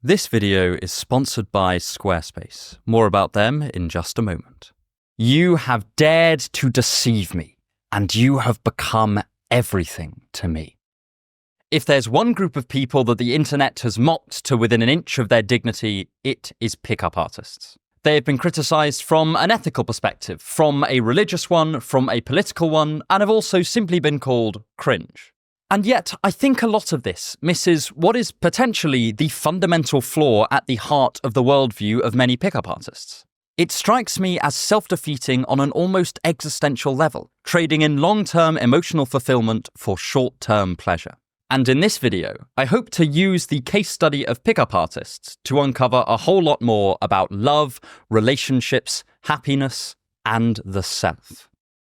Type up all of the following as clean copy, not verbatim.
This video is sponsored by Squarespace. More about them in just a moment. You have dared to deceive me, and you have become everything to me. If there's one group of people that the internet has mocked to within an inch of their dignity, it is pickup artists. They have been criticised from an ethical perspective, from a religious one, from a political one, and have also simply been called cringe. And yet, I think a lot of this misses what is potentially the fundamental flaw at the heart of the worldview of many pickup artists. It strikes me as self-defeating on an almost existential level, trading in long-term emotional fulfillment for short-term pleasure. And in this video, I hope to use the case study of pickup artists to uncover a whole lot more about love, relationships, happiness, and the self.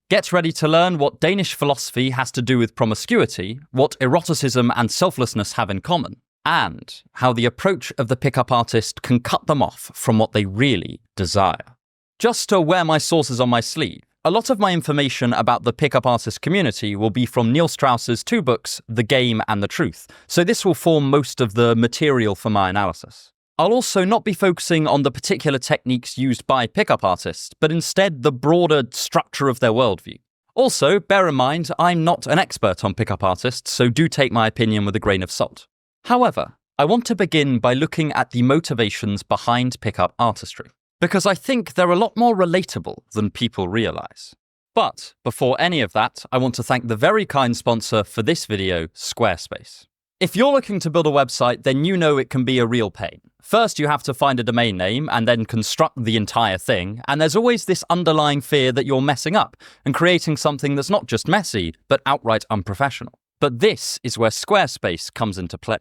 Get ready to learn what Danish philosophy has to do with promiscuity, what eroticism and selflessness have in common, and how the approach of the pickup artist can cut them off from what they really desire. Just to wear my sources on my sleeve, a lot of my information about the pickup artist community will be from Neil Strauss's two books, The Game and The Truth, so this will form most of the material for my analysis. I'll also not be focusing on the particular techniques used by pickup artists, but instead the broader structure of their worldview. Also, bear in mind, I'm not an expert on pickup artists, so do take my opinion with a grain of salt. However, I want to begin by looking at the motivations behind pickup artistry, because I think they're a lot more relatable than people realise. But before any of that, I want to thank the very kind sponsor for this video, Squarespace. If you're looking to build a website, then you know it can be a real pain. First, you have to find a domain name and then construct the entire thing, and there's always this underlying fear that you're messing up and creating something that's not just messy, but outright unprofessional. But this is where Squarespace comes into play.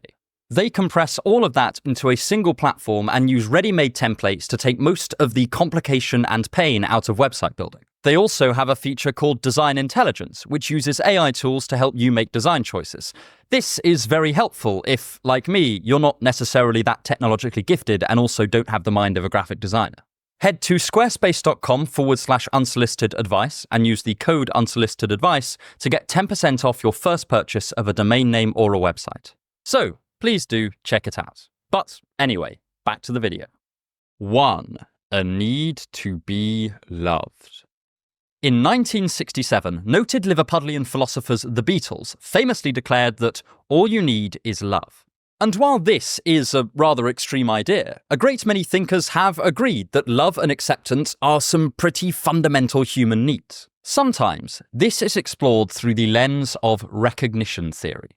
They compress all of that into a single platform and use ready-made templates to take most of the complication and pain out of website building. They also have a feature called Design Intelligence, which uses AI tools to help you make design choices. This is very helpful if, like me, you're not necessarily that technologically gifted and also don't have the mind of a graphic designer. Head to squarespace.com/unsolicited advice and use the code unsolicited advice to get 10% off your first purchase of a domain name or a website. So, please do check it out. But anyway, back to the video. 1. A need to be loved. In 1967, noted Liverpudlian philosophers the Beatles famously declared that all you need is love. And while this is a rather extreme idea, a great many thinkers have agreed that love and acceptance are some pretty fundamental human needs. Sometimes this is explored through the lens of recognition theory.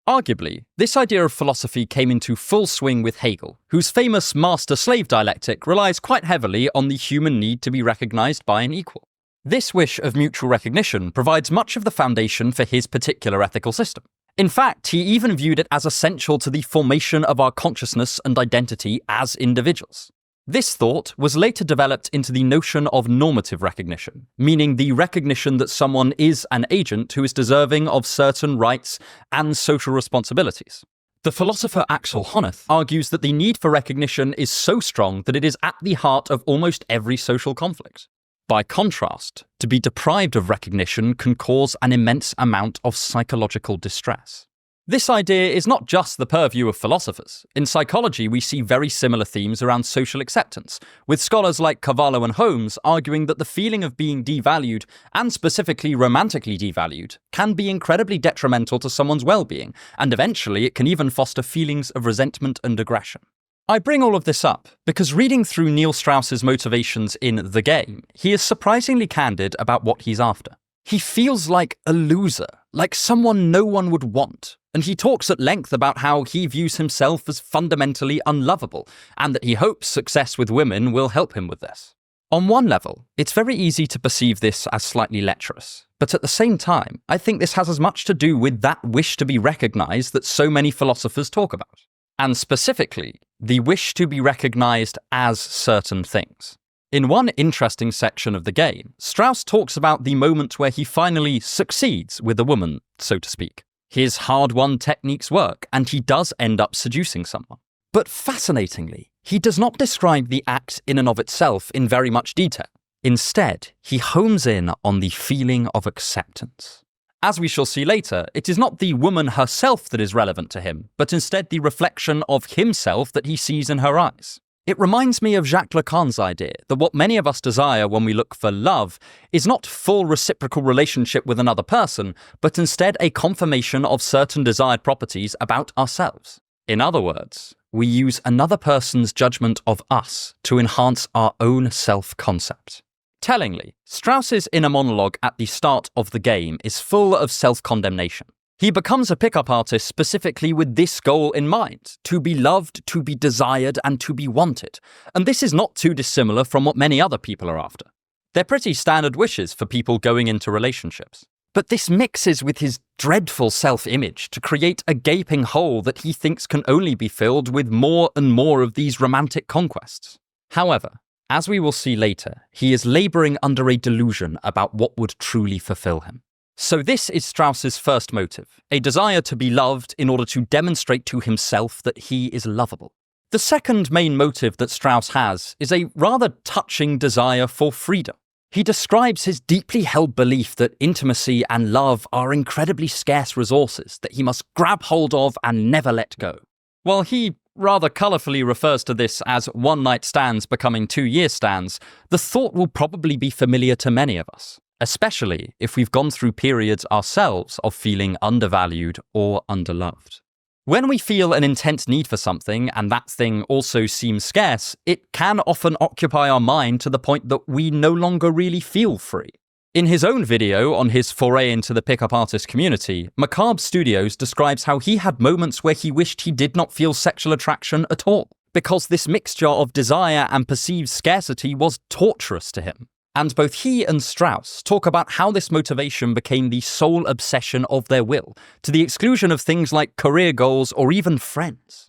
Arguably, this idea of philosophy came into full swing with Hegel, whose famous master-slave dialectic relies quite heavily on the human need to be recognized by an equal. This wish of mutual recognition provides much of the foundation for his particular ethical system. In fact, he even viewed it as essential to the formation of our consciousness and identity as individuals. This thought was later developed into the notion of normative recognition, meaning the recognition that someone is an agent who is deserving of certain rights and social responsibilities. The philosopher Axel Honneth argues that the need for recognition is so strong that it is at the heart of almost every social conflict. By contrast, to be deprived of recognition can cause an immense amount of psychological distress. This idea is not just the purview of philosophers. In psychology, we see very similar themes around social acceptance, with scholars like Cavallo and Holmes arguing that the feeling of being devalued, and specifically romantically devalued, can be incredibly detrimental to someone's well-being, and eventually it can even foster feelings of resentment and aggression. I bring all of this up because reading through Neil Strauss's motivations in The Game, he is surprisingly candid about what he's after. He feels like a loser, like someone no one would want, and he talks at length about how he views himself as fundamentally unlovable, and that he hopes success with women will help him with this. On one level, it's very easy to perceive this as slightly lecherous, but at the same time, I think this has as much to do with that wish to be recognized that so many philosophers talk about. And specifically, the wish to be recognized as certain things. In one interesting section of The Game, Strauss talks about the moment where he finally succeeds with a woman, so to speak. His hard-won techniques work, and he does end up seducing someone. But fascinatingly, he does not describe the act in and of itself in very much detail. Instead, he homes in on the feeling of acceptance. As we shall see later, it is not the woman herself that is relevant to him, but instead the reflection of himself that he sees in her eyes. It reminds me of Jacques Lacan's idea that what many of us desire when we look for love is not full reciprocal relationship with another person, but instead a confirmation of certain desired properties about ourselves. In other words, we use another person's judgment of us to enhance our own self-concept. Tellingly, Strauss's inner monologue at the start of the game is full of self-condemnation. He becomes a pickup artist specifically with this goal in mind: to be loved, to be desired, and to be wanted. And this is not too dissimilar from what many other people are after. They're pretty standard wishes for people going into relationships. But this mixes with his dreadful self-image to create a gaping hole that he thinks can only be filled with more and more of these romantic conquests. However, as we will see later, he is labouring under a delusion about what would truly fulfill him. So this is Strauss's first motive, a desire to be loved in order to demonstrate to himself that he is lovable. The second main motive that Strauss has is a rather touching desire for freedom. He describes his deeply held belief that intimacy and love are incredibly scarce resources that he must grab hold of and never let go. While he rather colourfully refers to this as one-night stands becoming two-year stands, the thought will probably be familiar to many of us, especially if we've gone through periods ourselves of feeling undervalued or underloved. When we feel an intense need for something and that thing also seems scarce, it can often occupy our mind to the point that we no longer really feel free. In his own video on his foray into the pickup artist community, Macabre Studios describes how he had moments where he wished he did not feel sexual attraction at all, because this mixture of desire and perceived scarcity was torturous to him. And both he and Strauss talk about how this motivation became the sole obsession of their will, to the exclusion of things like career goals or even friends.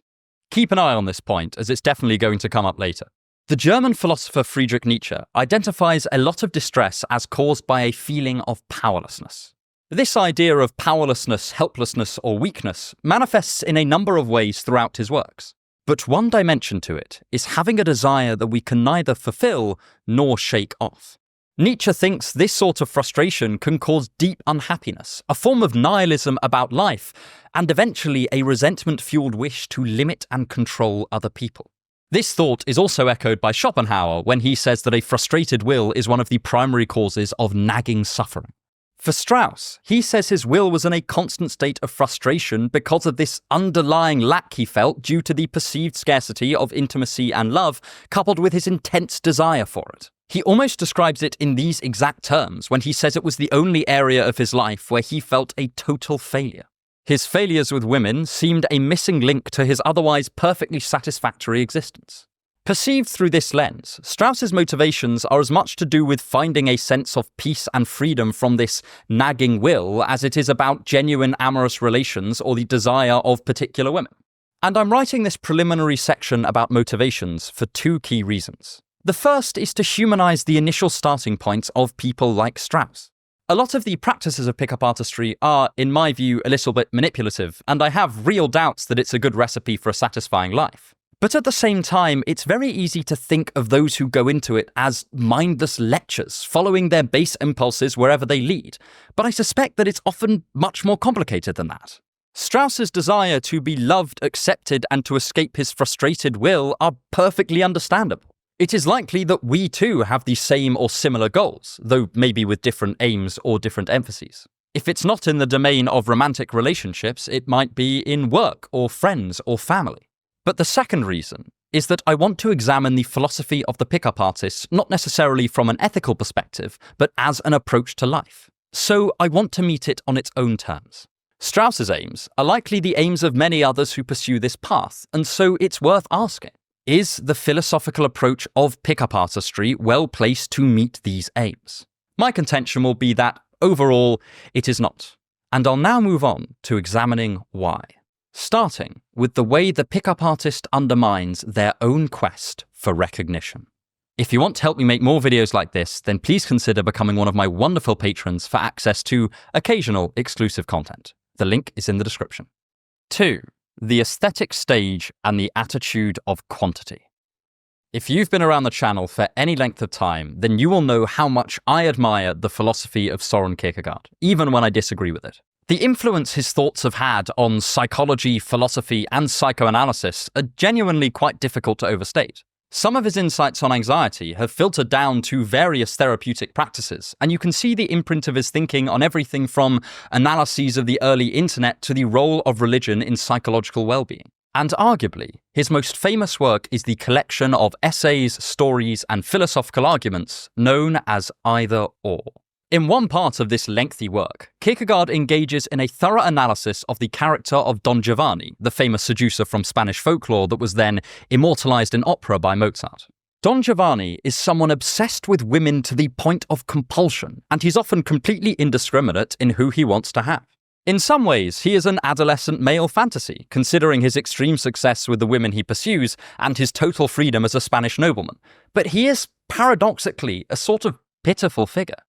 Keep an eye on this point, as it's definitely going to come up later. The German philosopher Friedrich Nietzsche identifies a lot of distress as caused by a feeling of powerlessness. This idea of powerlessness, helplessness, or weakness manifests in a number of ways throughout his works. But one dimension to it is having a desire that we can neither fulfill nor shake off. Nietzsche thinks this sort of frustration can cause deep unhappiness, a form of nihilism about life, and eventually a resentment-fueled wish to limit and control other people. This thought is also echoed by Schopenhauer when he says that a frustrated will is one of the primary causes of nagging suffering. For Strauss, he says his will was in a constant state of frustration because of this underlying lack he felt due to the perceived scarcity of intimacy and love, coupled with his intense desire for it. He almost describes it in these exact terms when he says it was the only area of his life where he felt a total failure. His failures with women seemed a missing link to his otherwise perfectly satisfactory existence. Perceived through this lens, Strauss's motivations are as much to do with finding a sense of peace and freedom from this nagging will as it is about genuine amorous relations or the desire of particular women. And I'm writing this preliminary section about motivations for two key reasons. The first is to humanize the initial starting points of people like Strauss. A lot of the practices of pickup artistry are, in my view, a little bit manipulative, and I have real doubts that it's a good recipe for a satisfying life. But at the same time, it's very easy to think of those who go into it as mindless lechers, following their base impulses wherever they lead. But I suspect that it's often much more complicated than that. Strauss's desire to be loved, accepted, and to escape his frustrated will are perfectly understandable. It is likely that we too have the same or similar goals, though maybe with different aims or different emphases. If it's not in the domain of romantic relationships, it might be in work or friends or family. But the second reason is that I want to examine the philosophy of the pickup artist not necessarily from an ethical perspective, but as an approach to life. So I want to meet it on its own terms. Strauss's aims are likely the aims of many others who pursue this path, and so it's worth asking. Is the philosophical approach of pickup artistry well placed to meet these aims? My contention will be that, overall, it is not. And I'll now move on to examining why. Starting with the way the pickup artist undermines their own quest for recognition. If you want to help me make more videos like this, then please consider becoming one of my wonderful patrons for access to occasional exclusive content. The link is in the description. 2. The aesthetic stage and the attitude of quantity. If you've been around the channel for any length of time, then you will know how much I admire the philosophy of Søren Kierkegaard, even when I disagree with it. The influence his thoughts have had on psychology, philosophy, and psychoanalysis are genuinely quite difficult to overstate. Some of his insights on anxiety have filtered down to various therapeutic practices, and you can see the imprint of his thinking on everything from analyses of the early internet to the role of religion in psychological well-being. And arguably, his most famous work is the collection of essays, stories, and philosophical arguments known as Either Or. In one part of this lengthy work, Kierkegaard engages in a thorough analysis of the character of Don Giovanni, the famous seducer from Spanish folklore that was then immortalized in opera by Mozart. Don Giovanni is someone obsessed with women to the point of compulsion, and he's often completely indiscriminate in who he wants to have. In some ways, he is an adolescent male fantasy, considering his extreme success with the women he pursues and his total freedom as a Spanish nobleman. But he is, paradoxically, a sort of pitiful figure.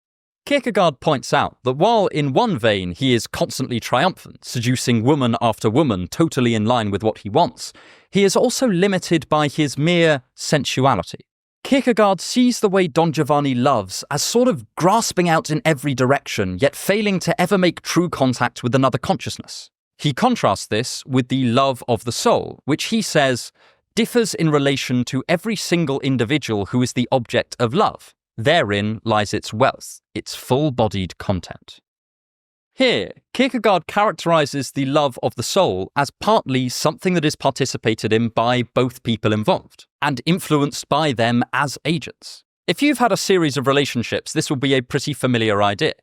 Kierkegaard points out that while in one vein he is constantly triumphant, seducing woman after woman totally in line with what he wants, he is also limited by his mere sensuality. Kierkegaard sees the way Don Giovanni loves as sort of grasping out in every direction, yet failing to ever make true contact with another consciousness. He contrasts this with the love of the soul, which he says differs in relation to every single individual who is the object of love. Therein lies its wealth, its full-bodied content. Here, Kierkegaard characterizes the love of the soul as partly something that is participated in by both people involved, and influenced by them as agents. If you've had a series of relationships, this will be a pretty familiar idea.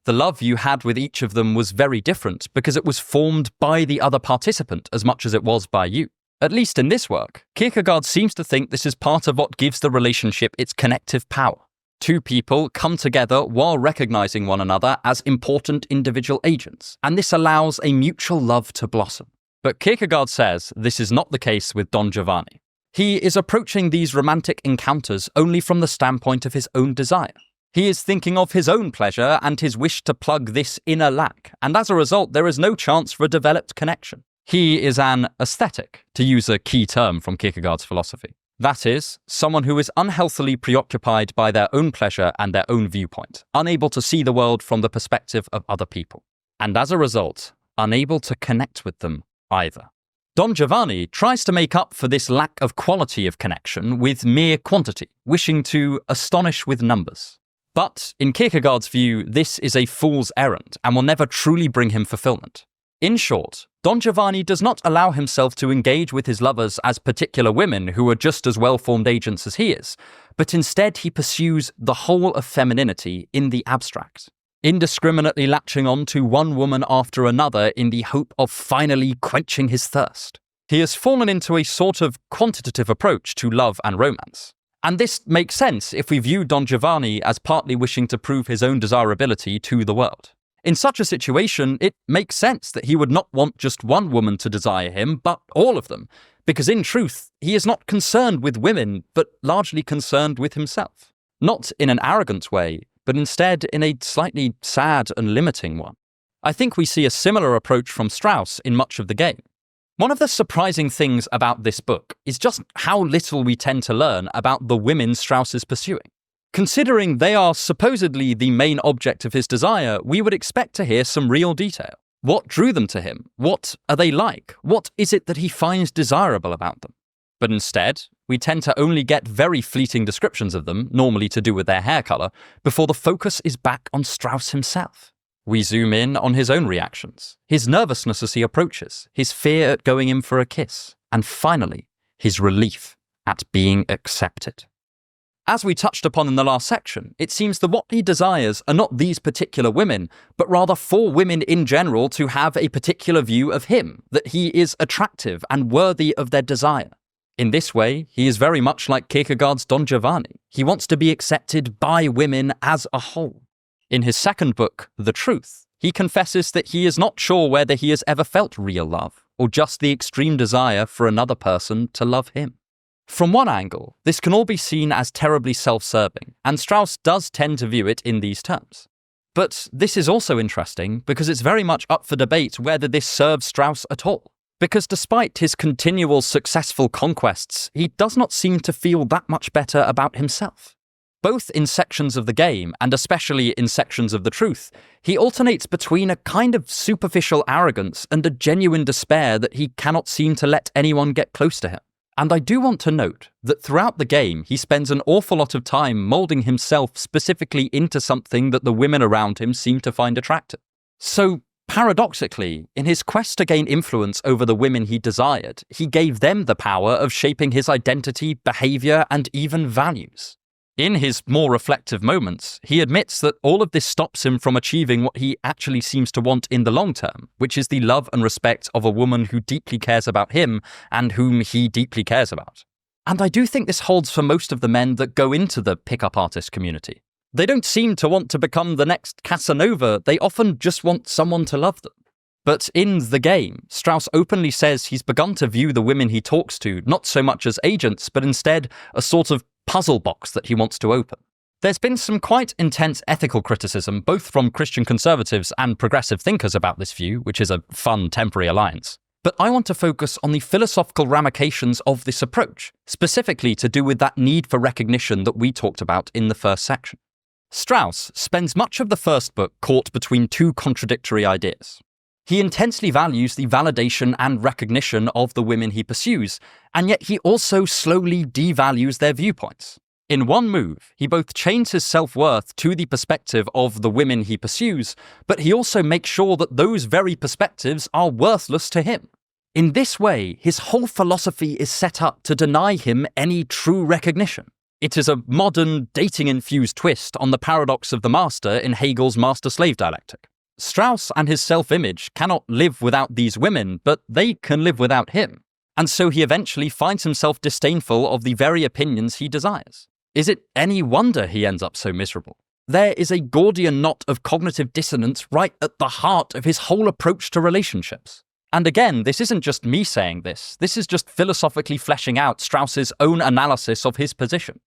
The love you had with each of them was very different because it was formed by the other participant as much as it was by you. At least in this work, Kierkegaard seems to think this is part of what gives the relationship its connective power. Two people come together while recognizing one another as important individual agents, and this allows a mutual love to blossom. But Kierkegaard says this is not the case with Don Giovanni. He is approaching these romantic encounters only from the standpoint of his own desire. He is thinking of his own pleasure and his wish to plug this inner lack, and as a result, there is no chance for a developed connection. He is an aesthetic, to use a key term from Kierkegaard's philosophy. That is, someone who is unhealthily preoccupied by their own pleasure and their own viewpoint, unable to see the world from the perspective of other people, and as a result, unable to connect with them either. Don Giovanni tries to make up for this lack of quality of connection with mere quantity, wishing to astonish with numbers. But, in Kierkegaard's view, this is a fool's errand and will never truly bring him fulfillment. In short, Don Giovanni does not allow himself to engage with his lovers as particular women who are just as well-formed agents as he is, but instead he pursues the whole of femininity in the abstract, indiscriminately latching on to one woman after another in the hope of finally quenching his thirst. He has fallen into a sort of quantitative approach to love and romance. And this makes sense if we view Don Giovanni as partly wishing to prove his own desirability to the world. In such a situation, it makes sense that he would not want just one woman to desire him, but all of them, because in truth, he is not concerned with women, but largely concerned with himself. Not in an arrogant way, but instead in a slightly sad and limiting one. I think we see a similar approach from Strauss in much of the game. One of the surprising things about this book is just how little we tend to learn about the women Strauss is pursuing. Considering they are supposedly the main object of his desire, we would expect to hear some real detail. What drew them to him? What are they like? What is it that he finds desirable about them? But instead, we tend to only get very fleeting descriptions of them, normally to do with their hair color, before the focus is back on Strauss himself. We zoom in on his own reactions, his nervousness as he approaches, his fear at going in for a kiss, and finally, his relief at being accepted. As we touched upon in the last section, it seems that what he desires are not these particular women, but rather for women in general to have a particular view of him, that he is attractive and worthy of their desire. In this way, he is very much like Kierkegaard's Don Giovanni. He wants to be accepted by women as a whole. In his second book, The Truth, he confesses that he is not sure whether he has ever felt real love, or just the extreme desire for another person to love him. From one angle, this can all be seen as terribly self-serving, and Strauss does tend to view it in these terms. But this is also interesting because it's very much up for debate whether this serves Strauss at all. Because despite his continual successful conquests, he does not seem to feel that much better about himself. Both in sections of the game, and especially in sections of the truth, he alternates between a kind of superficial arrogance and a genuine despair that he cannot seem to let anyone get close to him. And I do want to note that throughout the game, he spends an awful lot of time molding himself specifically into something that the women around him seem to find attractive. So, paradoxically, in his quest to gain influence over the women he desired, he gave them the power of shaping his identity, behavior, and even values. In his more reflective moments, he admits that all of this stops him from achieving what he actually seems to want in the long term, which is the love and respect of a woman who deeply cares about him and whom he deeply cares about. And I do think this holds for most of the men that go into the pickup artist community. They don't seem to want to become the next Casanova, they often just want someone to love them. But in the game, Strauss openly says he's begun to view the women he talks to not so much as agents, but instead a sort of puzzle box that he wants to open. There's been some quite intense ethical criticism, both from Christian conservatives and progressive thinkers about this view, which is a fun temporary alliance. But I want to focus on the philosophical ramifications of this approach, specifically to do with that need for recognition that we talked about in the first section. Strauss spends much of the first book caught between two contradictory ideas. He intensely values the validation and recognition of the women he pursues, and yet he also slowly devalues their viewpoints. In one move, he both chains his self-worth to the perspective of the women he pursues, but he also makes sure that those very perspectives are worthless to him. In this way, his whole philosophy is set up to deny him any true recognition. It is a modern, dating-infused twist on the paradox of the master in Hegel's master-slave dialectic. Strauss and his self-image cannot live without these women, but they can live without him. And so he eventually finds himself disdainful of the very opinions he desires. Is it any wonder he ends up so miserable? There is a Gordian knot of cognitive dissonance right at the heart of his whole approach to relationships. And again, this isn't just me saying this is just philosophically fleshing out Strauss's own analysis of his position.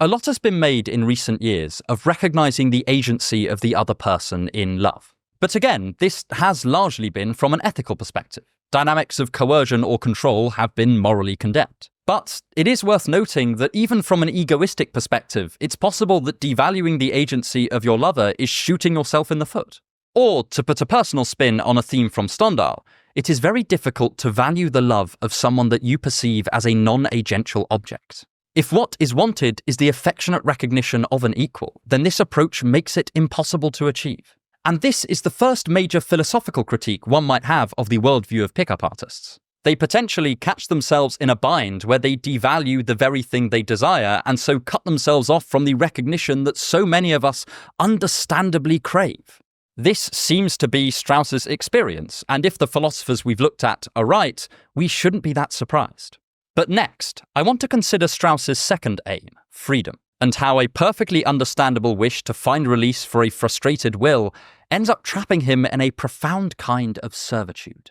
A lot has been made in recent years of recognizing the agency of the other person in love. But again, this has largely been from an ethical perspective. Dynamics of coercion or control have been morally condemned. But it is worth noting that even from an egoistic perspective, it's possible that devaluing the agency of your lover is shooting yourself in the foot. Or, to put a personal spin on a theme from Stendhal, it is very difficult to value the love of someone that you perceive as a non-agential object. If what is wanted is the affectionate recognition of an equal, then this approach makes it impossible to achieve. And this is the first major philosophical critique one might have of the worldview of pickup artists. They potentially catch themselves in a bind where they devalue the very thing they desire and so cut themselves off from the recognition that so many of us understandably crave. This seems to be Strauss's experience, and if the philosophers we've looked at are right, we shouldn't be that surprised. But next, I want to consider Strauss's second aim, freedom, and how a perfectly understandable wish to find release for a frustrated will ends up trapping him in a profound kind of servitude.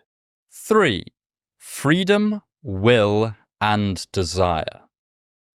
3. Freedom, will, and desire.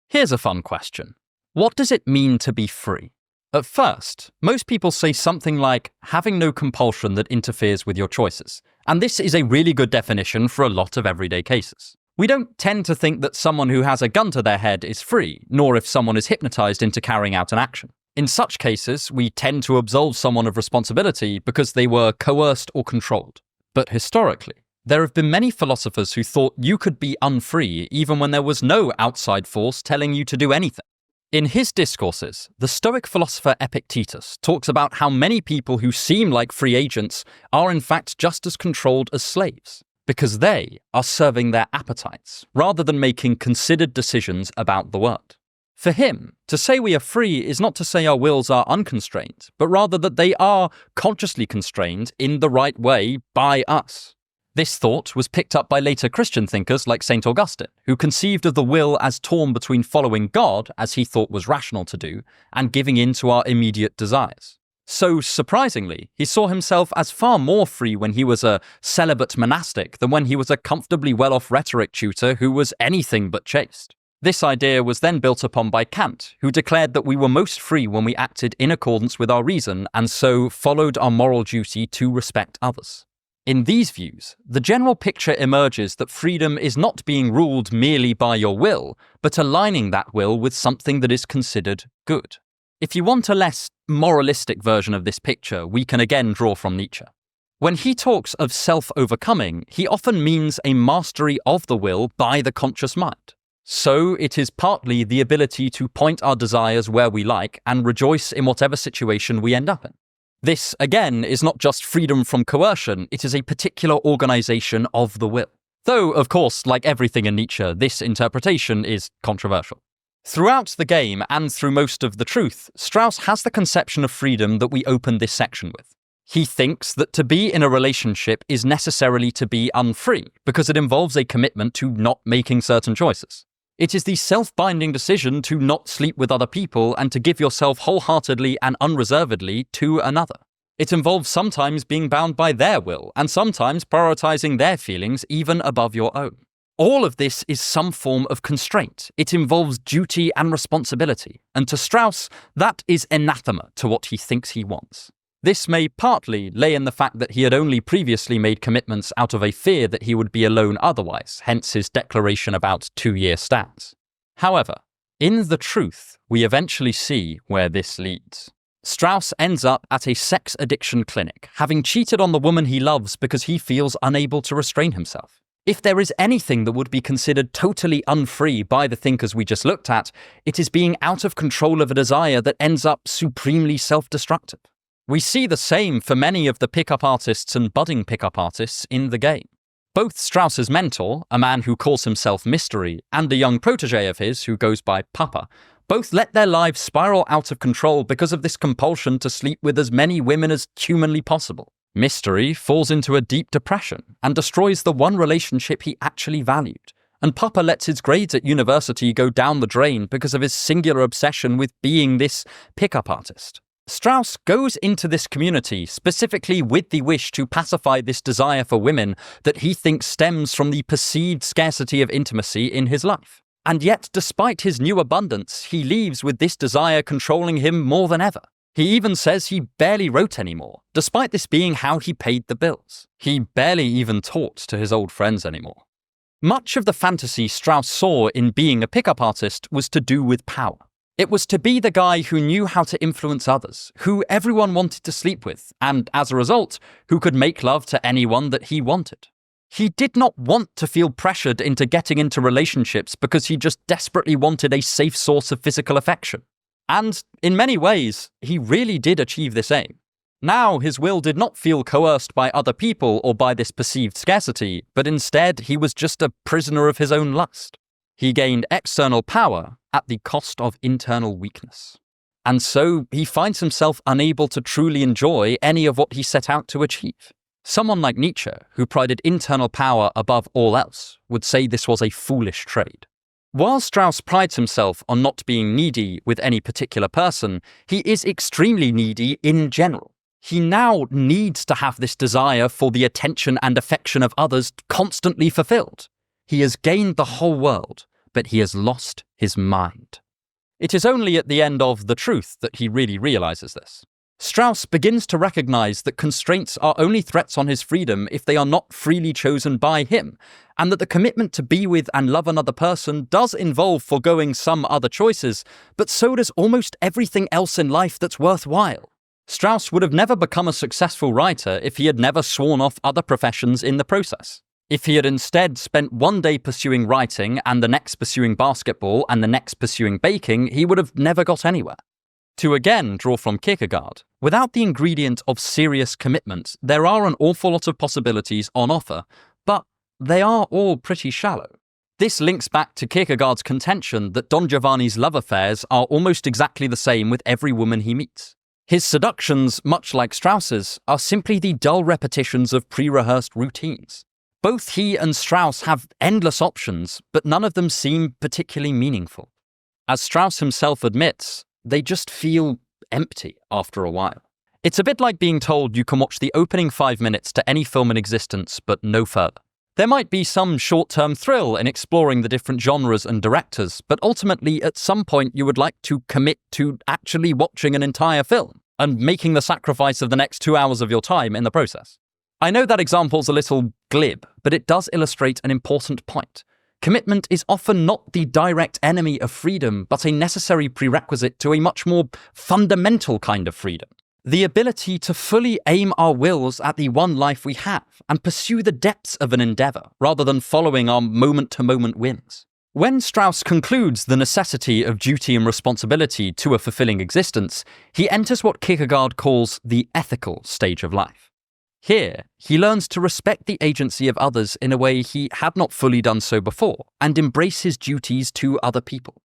Here's a fun question. What does it mean to be free? At first, most people say something like having no compulsion that interferes with your choices, and this is a really good definition for a lot of everyday cases. We don't tend to think that someone who has a gun to their head is free, nor if someone is hypnotized into carrying out an action. In such cases, we tend to absolve someone of responsibility because they were coerced or controlled. But historically, there have been many philosophers who thought you could be unfree even when there was no outside force telling you to do anything. In his discourses, the Stoic philosopher Epictetus talks about how many people who seem like free agents are in fact just as controlled as slaves, because they are serving their appetites rather than making considered decisions about the world. For him, to say we are free is not to say our wills are unconstrained, but rather that they are consciously constrained in the right way by us. This thought was picked up by later Christian thinkers like St. Augustine, who conceived of the will as torn between following God, as he thought was rational to do, and giving in to our immediate desires. So, surprisingly, he saw himself as far more free when he was a celibate monastic than when he was a comfortably well-off rhetoric tutor who was anything but chaste. This idea was then built upon by Kant, who declared that we were most free when we acted in accordance with our reason and so followed our moral duty to respect others. In these views, the general picture emerges that freedom is not being ruled merely by your will, but aligning that will with something that is considered good. If you want a less moralistic version of this picture, we can again draw from Nietzsche. When he talks of self-overcoming, he often means a mastery of the will by the conscious mind. So it is partly the ability to point our desires where we like and rejoice in whatever situation we end up in. This, again, is not just freedom from coercion, it is a particular organization of the will. Though, of course, like everything in Nietzsche, this interpretation is controversial. Throughout the game, and through most of the truth, Strauss has the conception of freedom that we opened this section with. He thinks that to be in a relationship is necessarily to be unfree, because it involves a commitment to not making certain choices. It is the self-binding decision to not sleep with other people and to give yourself wholeheartedly and unreservedly to another. It involves sometimes being bound by their will, and sometimes prioritizing their feelings even above your own. All of this is some form of constraint. It involves duty and responsibility, and to Strauss, that is anathema to what he thinks he wants. This may partly lay in the fact that he had only previously made commitments out of a fear that he would be alone otherwise, hence his declaration about 2-year stands. However, in the truth, we eventually see where this leads. Strauss ends up at a sex addiction clinic, having cheated on the woman he loves because he feels unable to restrain himself. If there is anything that would be considered totally unfree by the thinkers we just looked at, it is being out of control of a desire that ends up supremely self-destructive. We see the same for many of the pickup artists and budding pickup artists in the game. Both Strauss's mentor, a man who calls himself Mystery, and a young protege of his who goes by Papa, both let their lives spiral out of control because of this compulsion to sleep with as many women as humanly possible. Mystery falls into a deep depression and destroys the one relationship he actually valued. And Papa lets his grades at university go down the drain because of his singular obsession with being this pickup artist. Strauss goes into this community specifically with the wish to pacify this desire for women that he thinks stems from the perceived scarcity of intimacy in his life. And yet, despite his new abundance, he leaves with this desire controlling him more than ever. He even says he barely wrote anymore, despite this being how he paid the bills. He barely even talked to his old friends anymore. Much of the fantasy Strauss saw in being a pickup artist was to do with power. It was to be the guy who knew how to influence others, who everyone wanted to sleep with, and as a result, who could make love to anyone that he wanted. He did not want to feel pressured into getting into relationships because he just desperately wanted a safe source of physical affection. And in many ways, he really did achieve this aim. Now his will did not feel coerced by other people or by this perceived scarcity, but instead he was just a prisoner of his own lust. He gained external power at the cost of internal weakness. And so he finds himself unable to truly enjoy any of what he set out to achieve. Someone like Nietzsche, who prided internal power above all else, would say this was a foolish trade. While Strauss prides himself on not being needy with any particular person, he is extremely needy in general. He now needs to have this desire for the attention and affection of others constantly fulfilled. He has gained the whole world, but he has lost his mind. It is only at the end of The Truth that he really realizes this. Strauss begins to recognize that constraints are only threats on his freedom if they are not freely chosen by him, and that the commitment to be with and love another person does involve foregoing some other choices, but so does almost everything else in life that's worthwhile. Strauss would have never become a successful writer if he had never sworn off other professions in the process. If he had instead spent one day pursuing writing and the next pursuing basketball and the next pursuing baking, he would have never got anywhere. To again draw from Kierkegaard, without the ingredient of serious commitment, there are an awful lot of possibilities on offer, but they are all pretty shallow. This links back to Kierkegaard's contention that Don Giovanni's love affairs are almost exactly the same with every woman he meets. His seductions, much like Strauss's, are simply the dull repetitions of pre-rehearsed routines. Both he and Strauss have endless options, but none of them seem particularly meaningful. As Strauss himself admits, they just feel empty after a while. It's a bit like being told you can watch the opening 5 minutes to any film in existence, but no further. There might be some short-term thrill in exploring the different genres and directors, but ultimately at some point you would like to commit to actually watching an entire film and making the sacrifice of the next 2 hours of your time in the process. I know that example's a little glib, but it does illustrate an important point. Commitment is often not the direct enemy of freedom, but a necessary prerequisite to a much more fundamental kind of freedom. The ability to fully aim our wills at the one life we have and pursue the depths of an endeavour, rather than following our moment-to-moment whims. When Strauss concludes the necessity of duty and responsibility to a fulfilling existence, he enters what Kierkegaard calls the ethical stage of life. Here, he learns to respect the agency of others in a way he had not fully done so before, and embrace his duties to other people.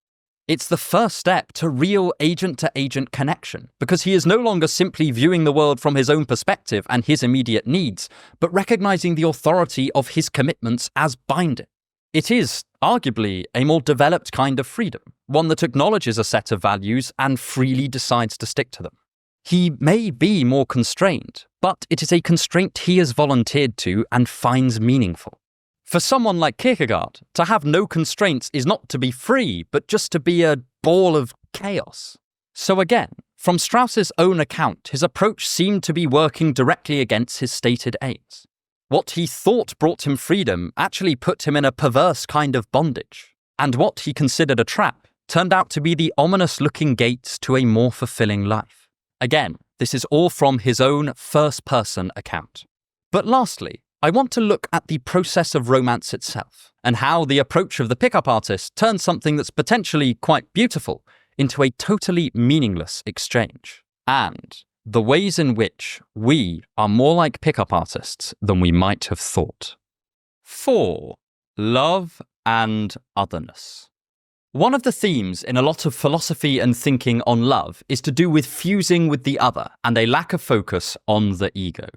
It's the first step to real agent-to-agent connection, because he is no longer simply viewing the world from his own perspective and his immediate needs, but recognizing the authority of his commitments as binding. It is, arguably, a more developed kind of freedom, one that acknowledges a set of values and freely decides to stick to them. He may be more constrained, but it is a constraint he has volunteered to and finds meaningful. For someone like Kierkegaard, to have no constraints is not to be free, but just to be a ball of chaos. So again, from Strauss's own account, his approach seemed to be working directly against his stated aims. What he thought brought him freedom actually put him in a perverse kind of bondage, and what he considered a trap turned out to be the ominous-looking gates to a more fulfilling life. Again, this is all from his own first-person account. But lastly, I want to look at the process of romance itself, and how the approach of the pickup artist turns something that's potentially quite beautiful into a totally meaningless exchange, and the ways in which we are more like pickup artists than we might have thought. 4. Love and otherness. One of the themes in a lot of philosophy and thinking on love is to do with fusing with the other and a lack of focus on the ego.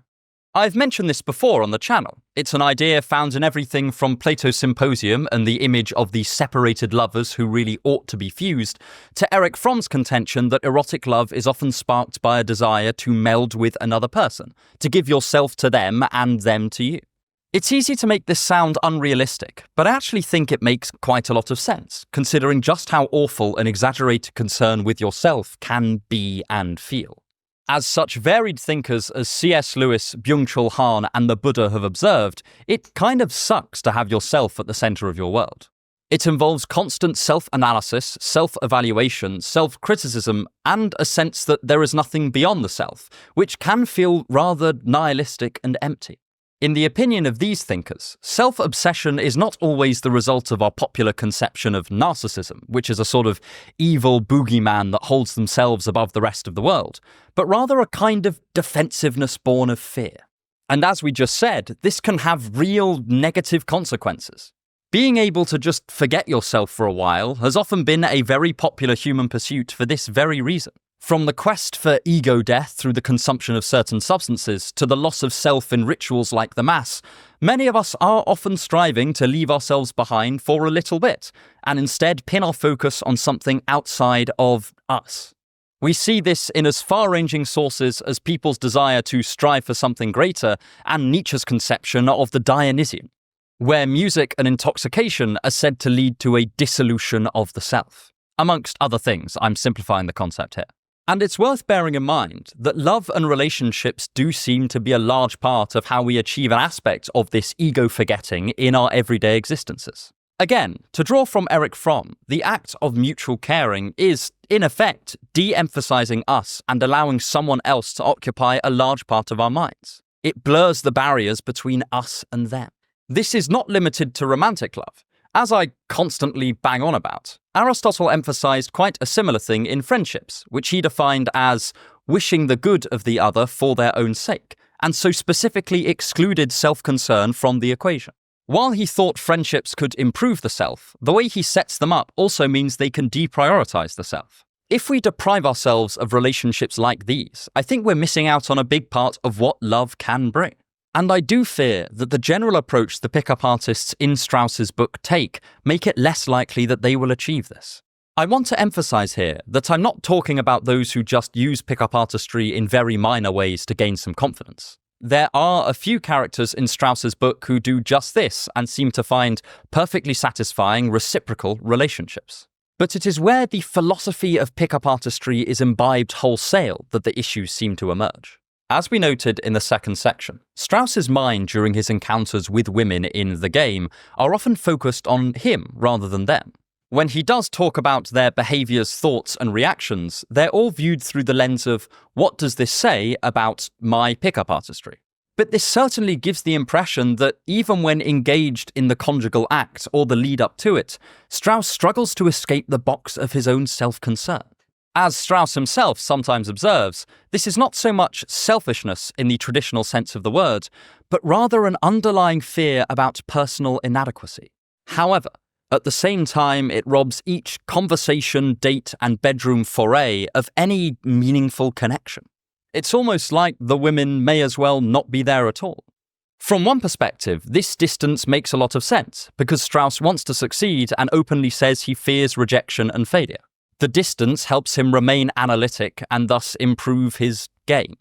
I've mentioned this before on the channel. It's an idea found in everything from Plato's Symposium and the image of the separated lovers who really ought to be fused, to Erich Fromm's contention that erotic love is often sparked by a desire to meld with another person, to give yourself to them and them to you. It's easy to make this sound unrealistic, but I actually think it makes quite a lot of sense, considering just how awful an exaggerated concern with yourself can be and feel. As such varied thinkers as C.S. Lewis, Byung-Chul Han, and the Buddha have observed, it kind of sucks to have yourself at the center of your world. It involves constant self-analysis, self-evaluation, self-criticism, and a sense that there is nothing beyond the self, which can feel rather nihilistic and empty. In the opinion of these thinkers, self-obsession is not always the result of our popular conception of narcissism, which is a sort of evil boogeyman that holds themselves above the rest of the world, but rather a kind of defensiveness born of fear. And as we just said, this can have real negative consequences. Being able to just forget yourself for a while has often been a very popular human pursuit for this very reason. From the quest for ego death through the consumption of certain substances to the loss of self in rituals like the Mass, many of us are often striving to leave ourselves behind for a little bit, and instead pin our focus on something outside of us. We see this in as far-ranging sources as people's desire to strive for something greater and Nietzsche's conception of the Dionysian, where music and intoxication are said to lead to a dissolution of the self. Amongst other things, I'm simplifying the concept here. And it's worth bearing in mind that love and relationships do seem to be a large part of how we achieve an aspect of this ego-forgetting in our everyday existences. Again, to draw from Erich Fromm, the act of mutual caring is, in effect, de-emphasizing us and allowing someone else to occupy a large part of our minds. It blurs the barriers between us and them. This is not limited to romantic love. As I constantly bang on about, Aristotle emphasized quite a similar thing in friendships, which he defined as wishing the good of the other for their own sake, and so specifically excluded self-concern from the equation. While he thought friendships could improve the self, the way he sets them up also means they can deprioritize the self. If we deprive ourselves of relationships like these, I think we're missing out on a big part of what love can bring. And I do fear that the general approach the pickup artists in Strauss's book take make it less likely that they will achieve this. I want to emphasize here that I'm not talking about those who just use pickup artistry in very minor ways to gain some confidence. There are a few characters in Strauss's book who do just this and seem to find perfectly satisfying reciprocal relationships. But it is where the philosophy of pickup artistry is imbibed wholesale that the issues seem to emerge. As we noted in the second section, Strauss's mind during his encounters with women in the game are often focused on him rather than them. When he does talk about their behaviors, thoughts, and reactions, they're all viewed through the lens of, what does this say about my pickup artistry? But this certainly gives the impression that even when engaged in the conjugal act or the lead up to it, Strauss struggles to escape the box of his own self-concern. As Strauss himself sometimes observes, this is not so much selfishness in the traditional sense of the word, but rather an underlying fear about personal inadequacy. However, at the same time, it robs each conversation, date, and bedroom foray of any meaningful connection. It's almost like the women may as well not be there at all. From one perspective, this distance makes a lot of sense, because Strauss wants to succeed and openly says he fears rejection and failure. The distance helps him remain analytic and thus improve his game.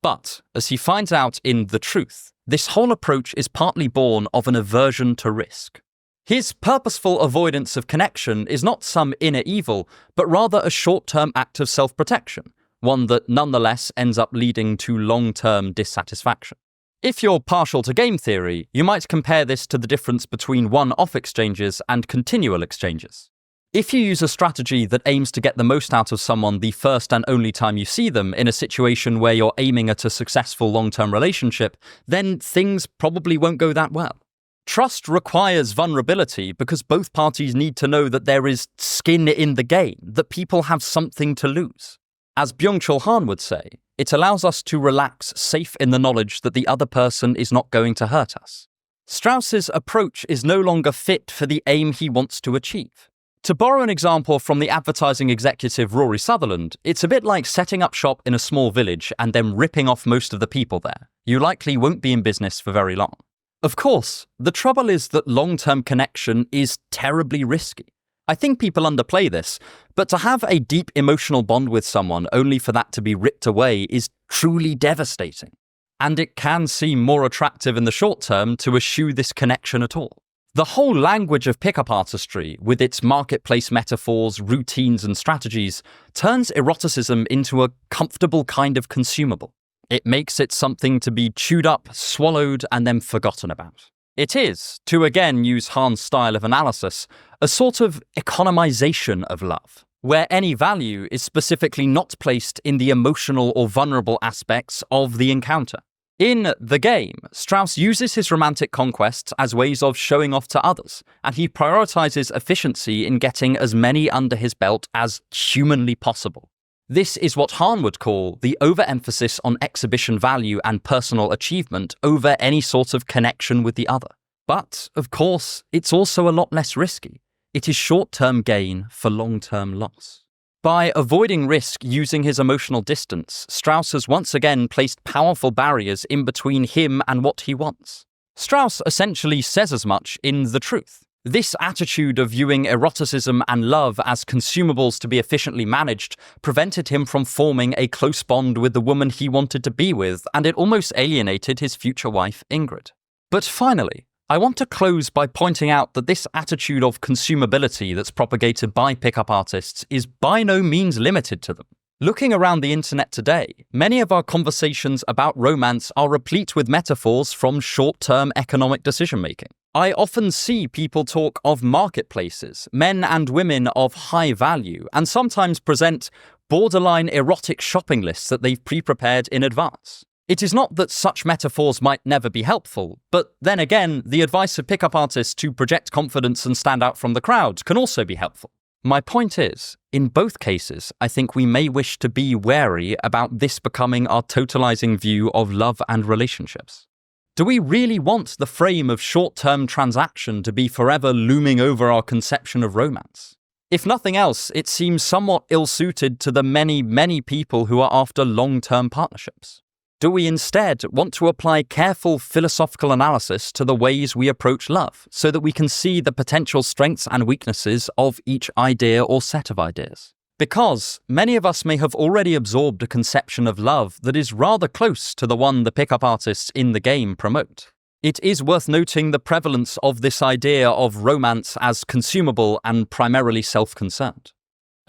But, as he finds out in The Truth, this whole approach is partly born of an aversion to risk. His purposeful avoidance of connection is not some inner evil, but rather a short-term act of self-protection, one that nonetheless ends up leading to long-term dissatisfaction. If you're partial to game theory, you might compare this to the difference between one-off exchanges and continual exchanges. If you use a strategy that aims to get the most out of someone the first and only time you see them in a situation where you're aiming at a successful long-term relationship, then things probably won't go that well. Trust requires vulnerability because both parties need to know that there is skin in the game, that people have something to lose. As Byung-Chul would say, it allows us to relax safe in the knowledge that the other person is not going to hurt us. Strauss's approach is no longer fit for the aim he wants to achieve. To borrow an example from the advertising executive Rory Sutherland, it's a bit like setting up shop in a small village and then ripping off most of the people there. You likely won't be in business for very long. Of course, the trouble is that long-term connection is terribly risky. I think people underplay this, but to have a deep emotional bond with someone only for that to be ripped away is truly devastating. And it can seem more attractive in the short term to eschew this connection at all. The whole language of pickup artistry, with its marketplace metaphors, routines, and strategies, turns eroticism into a comfortable kind of consumable. It makes it something to be chewed up, swallowed, and then forgotten about. It is, to again use Hahn's style of analysis, a sort of economization of love, where any value is specifically not placed in the emotional or vulnerable aspects of the encounter. In The Game, Strauss uses his romantic conquests as ways of showing off to others, and he prioritizes efficiency in getting as many under his belt as humanly possible. This is what Hahn would call the overemphasis on exhibition value and personal achievement over any sort of connection with the other. But, of course, it's also a lot less risky. It is short-term gain for long-term loss. By avoiding risk using his emotional distance, Strauss has once again placed powerful barriers in between him and what he wants. Strauss essentially says as much in The Truth. This attitude of viewing eroticism and love as consumables to be efficiently managed prevented him from forming a close bond with the woman he wanted to be with, and it almost alienated his future wife, Ingrid. But finally, I want to close by pointing out that this attitude of consumability that's propagated by pickup artists is by no means limited to them. Looking around the internet today, many of our conversations about romance are replete with metaphors from short-term economic decision-making. I often see people talk of marketplaces, men and women of high value, and sometimes present borderline erotic shopping lists that they've pre-prepared in advance. It is not that such metaphors might never be helpful, but then again, the advice of pickup artists to project confidence and stand out from the crowd can also be helpful. My point is, in both cases, I think we may wish to be wary about this becoming our totalizing view of love and relationships. Do we really want the frame of short-term transaction to be forever looming over our conception of romance? If nothing else, it seems somewhat ill-suited to the many, many people who are after long-term partnerships. Do we instead want to apply careful philosophical analysis to the ways we approach love, so that we can see the potential strengths and weaknesses of each idea or set of ideas? Because many of us may have already absorbed a conception of love that is rather close to the one the pickup artists in The Game promote. It is worth noting the prevalence of this idea of romance as consumable and primarily self-concerned.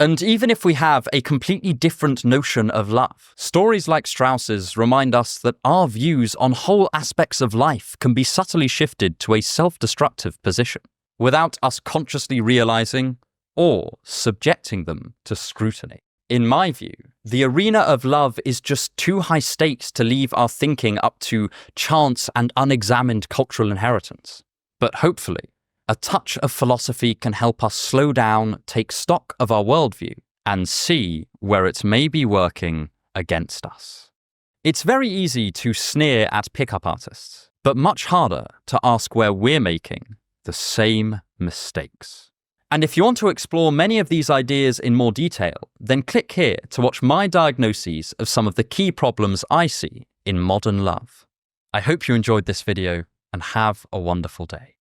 And even if we have a completely different notion of love, stories like Strauss's remind us that our views on whole aspects of life can be subtly shifted to a self-destructive position, without us consciously realizing or subjecting them to scrutiny. In my view, the arena of love is just too high stakes to leave our thinking up to chance and unexamined cultural inheritance. But hopefully, a touch of philosophy can help us slow down, take stock of our worldview, and see where it may be working against us. It's very easy to sneer at pickup artists, but much harder to ask where we're making the same mistakes. And if you want to explore many of these ideas in more detail, then click here to watch my diagnoses of some of the key problems I see in modern love. I hope you enjoyed this video and have a wonderful day.